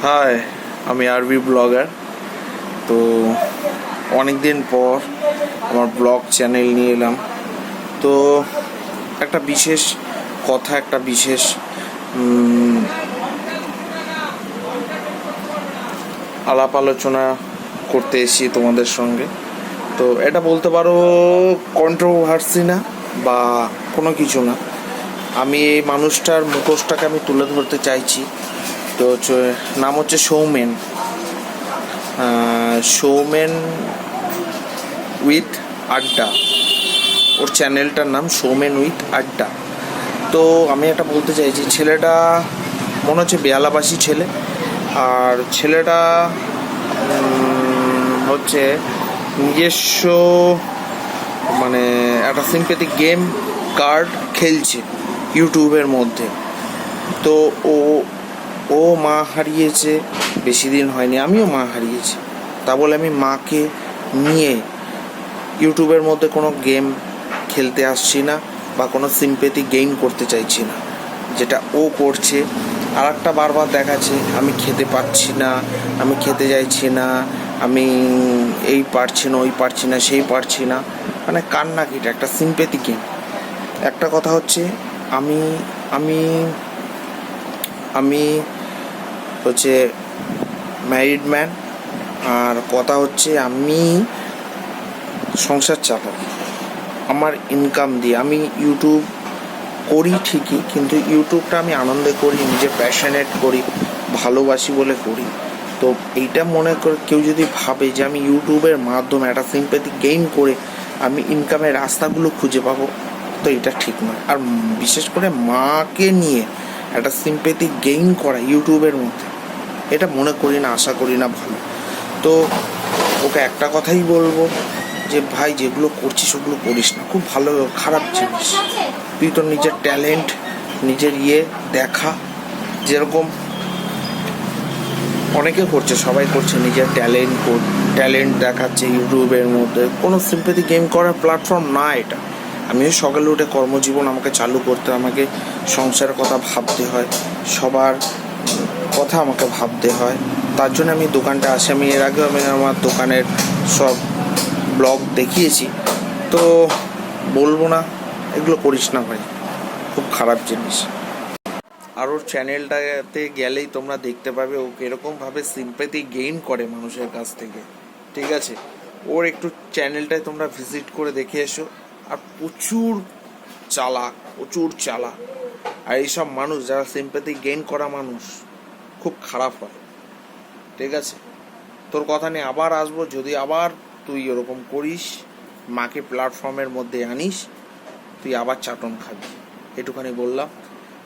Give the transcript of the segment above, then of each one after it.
High, আমি আরবি blogger. তো অনেক দিন পর আমার ব্লগ চ্যানেল নিয়ে এলাম। তো একটা বিশেষ কথা, একটা বিশেষ আলাপ আলোচনা করতে এসেছি তোমাদের সঙ্গে। তো এটা বলতে পারো কন্ট্রোভার্সি না বা কোনো কিছু না। আমি এই মানুষটার মুখোশটাকে আমি তুলে ধরতে চাইছি। তো নাম হচ্ছে সৌমেন সৌমেন উইথ আড্ডা। ওর চ্যানেলটার নাম সৌমেন উইথ আড্ডা। তো আমি এটা বলতে চাইছি, ছেলেটা মনে হচ্ছে বেহালাবাসী ছেলে। আর ছেলেটা হচ্ছে নিজস্ব মানে একটা সিম্প্যাথিক গেম কার্ড খেলছে ইউটিউবের মধ্যে। তো ও মা হারিয়েছে, বেশি দিন হয়নি, আমিও মা হারিয়েছি। তা বলে আমি মাকে নিয়ে ইউটিউবের মধ্যে কোনো গেম খেলতে আসছি না বা কোনো সিম্প্যাথি গেইন করতে চাইছি না, যেটা ও করছে। আর একটা বারবার দেখাচ্ছে আমি খেতে পাচ্ছি না, আমি খেতে চাইছি না, আমি এই পারছি না, ওই পারছি না, সেই পারছি না, মানে কান্নাকিটা একটা সিম্প্যাথি গেম। একটা কথা হচ্ছে আমি আমি আমি হচ্ছে ম্যারিড ম্যান। আর কথা হচ্ছে আমি সংসার চালাই আমার ইনকাম দিয়ে। আমি ইউটিউব করি ঠিকই, কিন্তু ইউটিউবটা আমি আনন্দে করি, নিজে প্যাশনেট করি, ভালোবাসি বলে করি। তো এইটা মনে করে কেউ যদি ভাবে যে আমি ইউটিউবের মাধ্যমে একটা সিম্প্যাথি গেইন করে আমি ইনকামের রাস্তাগুলো খুঁজে পাবো, তো এটা ঠিক নয়। আর বিশেষ করে মাকে নিয়ে একটা সিম্প্যাথি গেইন করা ইউটিউবের মধ্যে, এটা মনে করি না, আশা করি না ভালো। তো ওকে একটা কথাই বলবো যে ভাই, যেগুলো করছিস ওগুলো করিস না, খুব ভালো খারাপ জিনিস। তুই তোর নিজের ট্যালেন্ট, নিজের দেখা, যেরকম অনেকে করছে, সবাই করছে, নিজের ট্যালেন্ট দেখাচ্ছে ইউটিউবের মধ্যে। কোনো সিম্প্যাথি গেম করার প্ল্যাটফর্ম না এটা। আমিও সকালে উঠে কর্মজীবন আমাকে চালু করতে, আমাকে সংসারের কথা ভাবতে হয়, সবার কথা আমাকে ভাবতে হয়। তার জন্য আমি দোকানটা আসি। আমি এর আগেও আমি আমার দোকানের সব ব্লগ দেখিয়েছি। তো বলবো না এগুলো করিস না ভাই, খুব খারাপ জিনিস। আর ওর চ্যানেলটাতে গেলেই তোমরা দেখতে পাবে ও কীরকমভাবে সিম্প্যাথি গেইন করে মানুষের কাছ থেকে, ঠিক আছে? ওর একটু চ্যানেলটায় তোমরা ভিজিট করে দেখে এসো। আর প্রচুর চালাক। আর এইসব মানুষ যারা সিম্প্যাথি গেইন করা মানুষ খুব খারাপ হয়, ঠিক আছে? তোর কথা নিয়ে আবার আসবো, যদি আবার তুই এরকম করিস, মাকে প্ল্যাটফর্মের মধ্যে আনিস, তুই আবার চাটন খাবি। এটুখানি বললাম।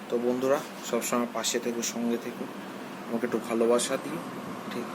তো বন্ধুরা, সবসময় পাশে থেকো, সঙ্গে থেকো, আমাকে একটু ভালোবাসা দিও, ঠিক?